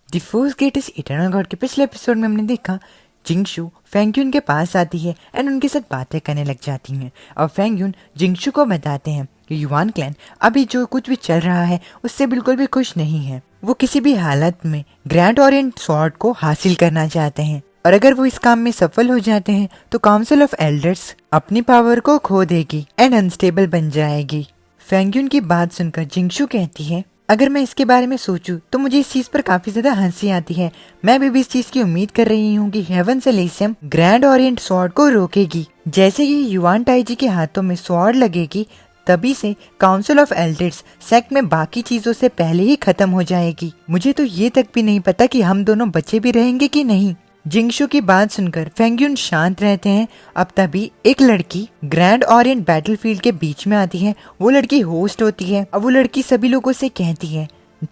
The force greatest eternal God के पिछले episode में हमने देखा जिंगशू फेंगयुन के पास आती है एंड उनके साथ बातें करने लग जाती हैं और फेंगयुन जिंगशू को बताते हैं कि युवान क्लैन अभी जो कुछ भी चल रहा है उससे बिल्कुल भी खुश नहीं है। वो किसी भी हालत में ग्रैंड ओरिएंट स्वॉर्ड को हासिल करना चाहते हैं और अगर वो इस काम में सफल हो जाते हैं तो काउंसिल ऑफ एल्डर्स अपनी पावर को खो देगी एंड अनस्टेबल बन जाएगी। फेंगयुन की बात सुनकर जिंगशू कहती है अगर मैं इसके बारे में सोचूं तो मुझे इस चीज पर काफी ज्यादा हंसी आती है। मैं भी इस चीज की उम्मीद कर रही हूँ कि heaven Elysium grand orient sword को रोकेगी। जैसे ही युवान ताइजी के हाथों में स्वॉर्ड लगेगी तभी से काउंसिल ऑफ एल्डर्स सेक्ट में बाकी चीजों से पहले ही खत्म हो जाएगी। मुझे तो ये तक भी नहीं पता कि हम दोनों बचे भी रहेंगे कि नहीं। जिंगशू की बात सुनकर फेंगयुन शांत रहते हैं। अब तभी एक लड़की ग्रैंड ओरिएंट बैटलफील्ड के बीच में आती है। वो लड़की होस्ट होती है। अब वो लड़की सभी लोगों से कहती है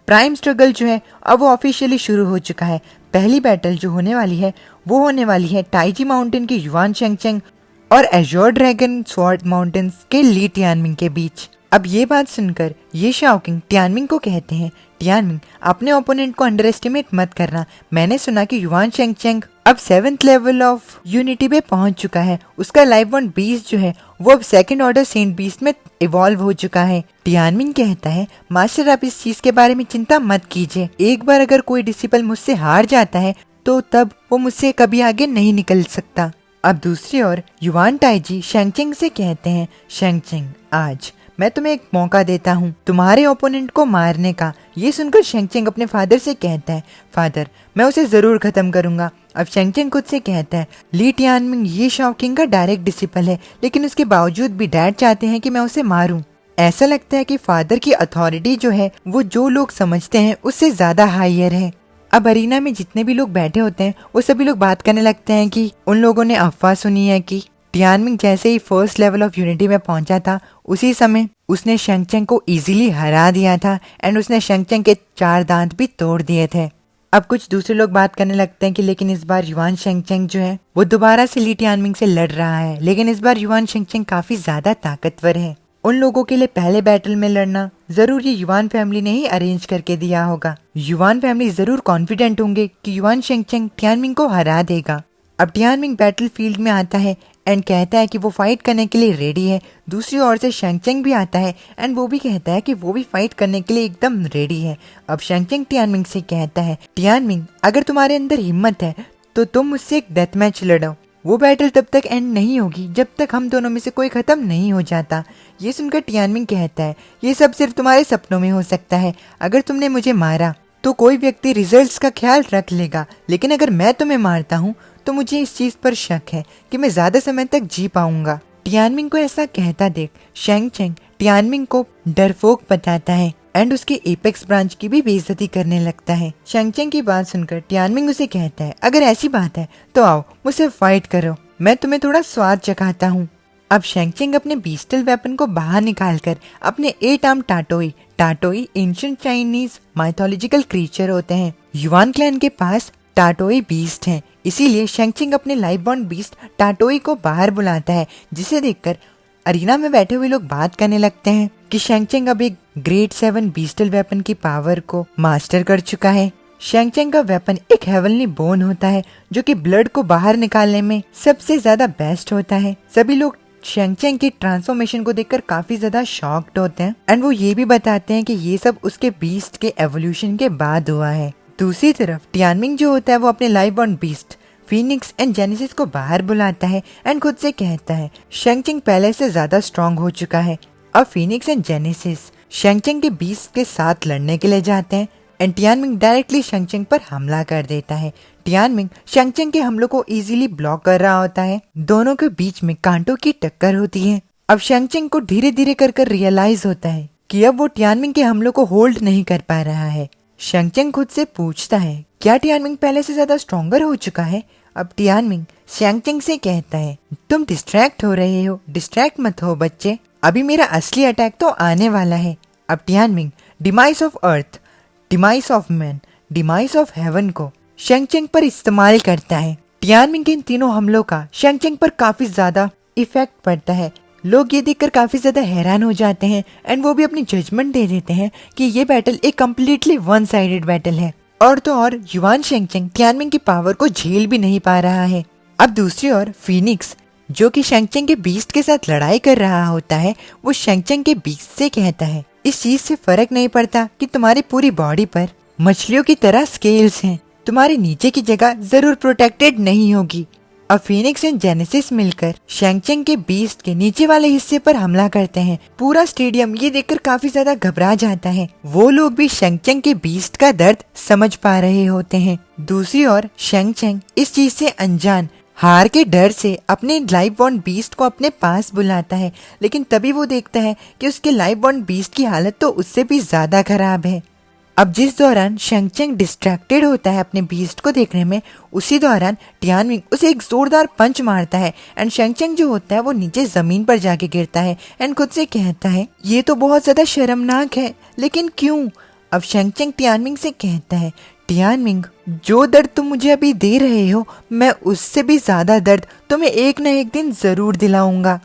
प्राइम स्ट्रगल जो है अब वो ऑफिशियली शुरू हो चुका है। पहली बैटल जो होने वाली है वो होने वाली है ताइजी माउंटेन के युवान शेंगचेंग और एज़ोर ड्रैगन स्वॉर्ड माउंटेन्स के ली टियानमिंग के बीच। अब ये बात सुनकर ये शाओकिंग टियानमिंग को कहते हैं टियानमिंग अपने ओपोनेंट को अंडर एस्टिमेट मत करना। मैंने सुना कि युवान शेंगचेंग अब 7th लेवल ऑफ यूनिटी पे पहुंच चुका है। उसका लाइव वन बीस्ट जो है वो अब सेकंड ऑर्डर सेंट बीस्ट में इवॉल्व हो चुका है। टियानमिंग कहता है मास्टर आप इस चीज के बारे में चिंता मत कीजिए। एक बार अगर कोई डिसिपल मुझसे हार जाता है तो तब वो मुझसे कभी आगे नहीं निकल सकता। अब दूसरी ओर युवान ताइजी शेंगचेंग से कहते हैं शेंगचेंग आज मैं तुम्हें एक मौका देता हूँ तुम्हारे ओपोनेंट को मारने का। ये सुनकर शेंगचेंग अपने फादर से कहता है फादर मैं उसे जरूर खत्म करूंगा। अब शेंगचेंग खुद से कहता है ली टियानमिंग ये शाओकिंग का डायरेक्ट डिसिपल है लेकिन उसके बावजूद भी डैड चाहते हैं कि मैं उसे मारूं। ऐसा लगता है कि फादर की अथॉरिटी जो है वो जो लोग समझते हैं उससे ज्यादा हायर है। अब अरीना में जितने भी लोग बैठे होते हैं वो सभी लोग बात करने लगते हैं कि उन लोगों ने अफवाह सुनी है कि टियानमिंग जैसे ही फर्स्ट लेवल ऑफ यूनिटी में पहुंचा था उसी समय उसने शेंगचेंग को इजीली हरा दिया था एंड उसने शेंगचेंग के 4 दांत भी तोड़ दिए थे। अब कुछ दूसरे लोग बात करने लगते हैं कि लेकिन इस बार युवान शेंगचेंग जो है वो दोबारा से ली टियानमिंग से लड़ रहा है लेकिन इस बार युवान शेंगचेंग काफी ज्यादा ताकतवर है। उन लोगों के लिए पहले बैटल में लड़ना जरूर ये युवान फैमिली ने ही अरेंज करके दिया होगा। युवान फैमिली जरूर कॉन्फिडेंट होंगे कि युवान शेंगचेंग टियानमिंग को हरा देगा। अब टियानमिंग बैटल फील्ड में आता है एंड कहता है कि वो फाइट करने के लिए रेडी है। दूसरी ओर से शेंगचेंग भी आता है एंड वो भी कहता है कि वो भी फाइट करने के लिए एकदम रेडी है। अब शेंगचेंग टियानमिंग से कहता है टियानमिंग अगर तुम्हारे अंदर हिम्मत है तो तुम मुझसे एक डेथ मैच लड़ो। वो बैटल तब तक एंड नहीं होगी जब तक हम दोनों में से कोई खत्म नहीं हो जाता। ये सुनकर टियानमिंग कहता है ये सब सिर्फ तुम्हारे सपनों में हो सकता है। अगर तुमने मुझे मारा तो कोई व्यक्ति रिजल्ट्स का ख्याल रख लेगा लेकिन अगर मैं तुम्हें मारता हूँ तो मुझे इस चीज पर शक है कि मैं ज्यादा समय तक जी पाऊंगा। टियानमिंग को ऐसा कहता देख शेंगचेंग टियानमिंग को डरपोक बताता है एंड उसके एपेक्स ब्रांच की भी बेइज्जती करने लगता है। शेंगचेंग की बात सुनकर टियानमिंग उसे कहता है अगर ऐसी बात है तो आओ मुझसे फाइट करो मैं तुम्हें थोड़ा स्वाद चखाता हूँ। अब शेंगचेंग अपने बीस्टल वेपन को बाहर निकालकर अपने 8 arm Taotie ancient Chinese mythological creature होते हैं। युवान क्लैन के पास टाटोई बीस्ट हैं इसीलिए शेंगचेंग अपने लाइव बॉर्न बीस्ट टाटोई को बाहर बुलाता है जिसे देखकर अरीना में बैठे हुए लोग बात करने लगते हैं कि शेंगचेंग अब एक ग्रेड 7 बीस्टल वेपन की पावर को मास्टर कर चुका है। शेंगचेंग का वेपन एक हेवनली बोन होता है जो कि ब्लड को बाहर निकालने में सबसे ज्यादा बेस्ट होता है। सभी लोग शेंगचेंग की ट्रांसफॉर्मेशन को देखकर काफी ज्यादा शॉक्ड होते हैं एंड वो ये भी बताते हैं कि ये सब उसके बीस्ट के एवोल्यूशन के बाद हुआ है। दूसरी तरफ टियानमिंग जो होता है वो अपने live born beast Phoenix and genesis को बाहर बुलाता है एंड खुद से कहता है शेंगचेंग पहले से ज्यादा स्ट्रॉन्ग हो चुका है। अब फीनिक्स एंड जेनेसिस शेंगचेंग के बीस्ट के साथ लड़ने के लिए जाते हैं एंड टियानमिंग डायरेक्टली शेंगचेंग पर हमला कर देता है। टियानमिंग शेंगचेंग के हमलों को इजीली ब्लॉक कर रहा होता है। दोनों के बीच में कांटों की टक्कर होती है। अब शेंगचेंग को धीरे धीरे कर रियलाइज होता है कि अब वो टियानमिंग के हमलों को होल्ड नहीं कर पा रहा है। शेंगचेंग खुद से पूछता है क्या टियानमिंग पहले से ज्यादा स्ट्रॉन्गर हो चुका है। अब टियानमिंग शेंगचेंग से कहता है तुम डिस्ट्रैक्ट हो रहे हो, डिस्ट्रैक्ट मत हो बच्चे, अभी मेरा असली अटैक तो आने वाला है। अब Tianming demise of earth, demise of man, demise of haven को शेंगचेंग पर इस्तेमाल करता है। टियानमिंग के इन तीनों हमलों का शेंगचेंग पर काफी ज्यादा इफेक्ट पड़ता है। लोग ये देखकर काफी ज्यादा हैरान हो जाते हैं एंड वो भी अपनी जजमेंट दे देते हैं कि ये बैटल एक कम्प्लीटली वन साइडेड बैटल है। और तो और युवान शेंगचेंग टियानमिंग की पावर को झेल भी नहीं पा रहा है। अब दूसरी ओर फीनिक्स जो कि शेंगचेंग के बीस्ट के साथ लड़ाई कर रहा होता है, वो शेंगचेंग के बीस्ट से कहता है इस चीज से फर्क नहीं पड़ता कि तुम्हारी पूरी बॉडी पर मछलियों की तरह स्केल्स हैं, तुम्हारी नीचे की जगह जरूर प्रोटेक्टेड नहीं होगी। अब फीनिक्स एंड जेनेसिस मिलकर शेंगचेंग के बीस्ट के नीचे वाले हिस्से पर हमला करते हैं। पूरा स्टेडियम ये देखकर काफी ज्यादा घबरा जाता है। वो लोग भी शेंगचेंग के बीस्ट का दर्द समझ पा रहे होते हैं। दूसरी ओर शेंगचेंग इस चीज से अनजान हार के डर से अपने लाइव बॉर्न बीस्ट को अपने पास बुलाता है, लेकिन तभी वो देखता है कि उसके लाइव बॉर्न बीस्ट की हालत तो उससे भी ज्यादा खराब है। अब जिस दौरान शेंगचेंग डिस्ट्रैक्टेड होता है अपने बीस्ट को देखने में, उसी दौरान टियानमिंग उसे एक जोरदार पंच मारता है एंड शेंगचेंग जो होता है वो नीचे जमीन पर जाके गिरता है एंड खुद से कहता है ये तो बहुत ज्यादा शर्मनाक है, लेकिन क्यों? अब शेंगचेंग टियानमिंग से कहता है टियानमिंग, जो दर्द तुम मुझे अभी दे रहे हो मैं उससे भी ज्यादा दर्द तुम्हें एक न एक दिन जरूर दिलाऊंगा।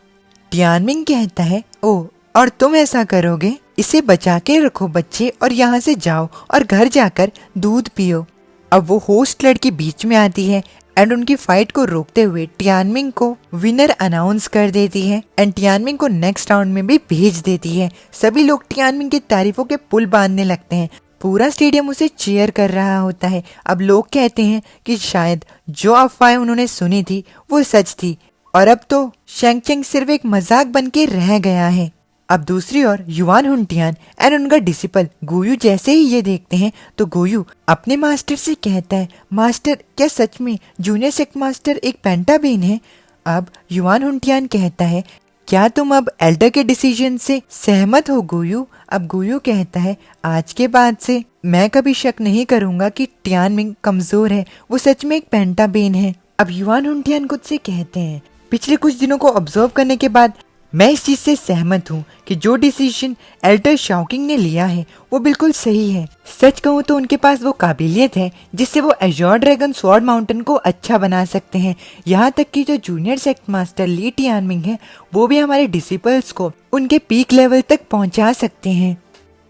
टियानमिंग कहता है ओ, और तुम ऐसा करोगे? इसे बचा के रखो बच्चे और यहाँ से जाओ और घर जाकर दूध पियो। अब वो होस्ट लड़की बीच में आती है एंड उनकी फाइट को रोकते हुए टियानमिंग को विनर अनाउंस कर देती है एंड टियानमिंग को नेक्स्ट राउंड में भी भेज देती है। सभी लोग टियानमिंग की तारीफों के पुल बांधने लगते हैं। पूरा स्टेडियम उसे चीयर कर रहा होता है। अब लोग कहते हैं कि शायद जो अफवाहें उन्होंने सुनी थी वो सच थी और अब तो शेंगचेंग सिर्फ एक मजाक बन के रह गया है। अब दूसरी ओर युवान हुनटियान एंड उनका डिसिपल गुयू जैसे ही ये देखते हैं तो गुयू अपने मास्टर से कहता है मास्टर, क्या सच में जूनियर सेक्ट मास्टर एक पेंटाबेन है? अब युवान हुनटियान कहता है क्या तुम अब एल्डर के डिसीजन से सहमत हो गुयू? अब गुयू कहता है आज के बाद से मैं कभी शक नहीं करूंगा कि टियानमिंग कमजोर है, वो सच में एक पेंटाबेन है। अब युवान हुनटियान खुद से कहते हैं पिछले कुछ दिनों को ऑब्जर्व करने के बाद मैं इस चीज से सहमत हूँ कि जो डिसीजन एल्डर शाओकिंग ने लिया है वो बिल्कुल सही है। सच कहूँ तो उनके पास वो काबिलियत है जिससे वो एज़ोर ड्रैगन स्वॉर्ड माउंटेन को अच्छा बना सकते हैं। यहाँ तक कि जो जूनियर सेक्ट मास्टर ली टियानमिंग है वो भी हमारे डिसिपल्स को उनके पीक लेवल तक पहुँचा सकते हैं।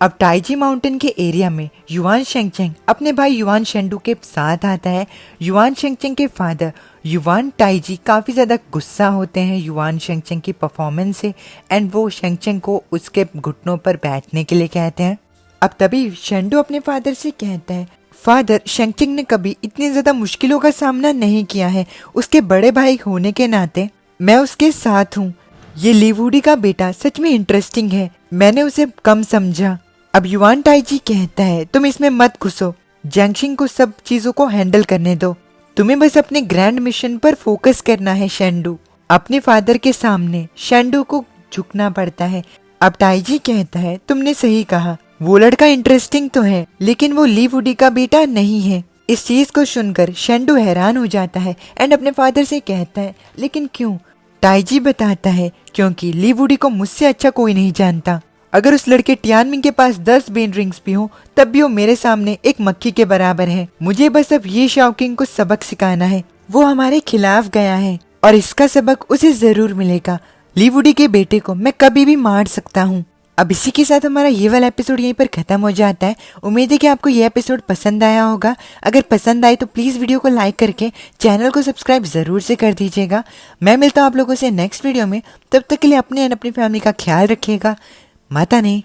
अब टाइजी माउंटेन के एरिया में युवान शेंगचेंग अपने भाई युवान शेंडू के साथ आता है। युवान शेंगचेंग के फादर युवान टाइजी काफी ज्यादा गुस्सा होते हैं युवान शेंगचेंग की परफॉर्मेंस से एंड वो शेंगचेंग को उसके घुटनों पर बैठने के लिए कहते हैं। अब तभी शेंडू अपने फादर से कहता है फादर, शेंगचेंग ने कभी इतनी ज्यादा मुश्किलों का सामना नहीं किया है, उसके बड़े भाई होने के नाते मैं उसके साथ हूँ। ये लीवुडी का बेटा सच में इंटरेस्टिंग है, मैंने उसे कम समझा। अब युवान टाइजी कहता है तुम इसमें मत घुसो, जैंगशिंग को सब चीजों को हैंडल करने दो, तुम्हें बस अपने ग्रैंड मिशन पर फोकस करना है शेंडू। अपने फादर के सामने शेंडू को झुकना पड़ता है। अब टाइजी कहता है तुमने सही कहा, वो लड़का इंटरेस्टिंग तो है लेकिन वो लीवुडी का बेटा नहीं है। इस चीज को सुनकर शेंडू हैरान हो जाता है एंड अपने फादर से कहता है लेकिन क्यों? टाइजी बताता है क्योंकि लीवुडी को मुझसे अच्छा कोई नहीं जानता। अगर उस लड़के टियानमिंग के पास 10 बेन रिंग्स भी हो तब भी वो मेरे सामने एक मक्खी के बराबर है। मुझे बस अब ये शाओकिंग को सबक सिखाना है। वो हमारे खिलाफ गया है और इसका सबक उसे जरूर मिलेगा। लीवुडी के बेटे को मैं कभी भी मार सकता हूँ। अब इसी के साथ हमारा ये वाला एपिसोड यहीं पर खत्म हो जाता है। उम्मीद है कि आपको ये एपिसोड पसंद आया होगा। अगर पसंद आए तो प्लीज वीडियो को लाइक करके चैनल को सब्सक्राइब जरूर से कर दीजिएगा। मैं मिलता हूँ आप लोगों से नेक्स्ट वीडियो में। तब तक के लिए अपने एंड अपनी फैमिली का ख्याल रखिएगा। माता ने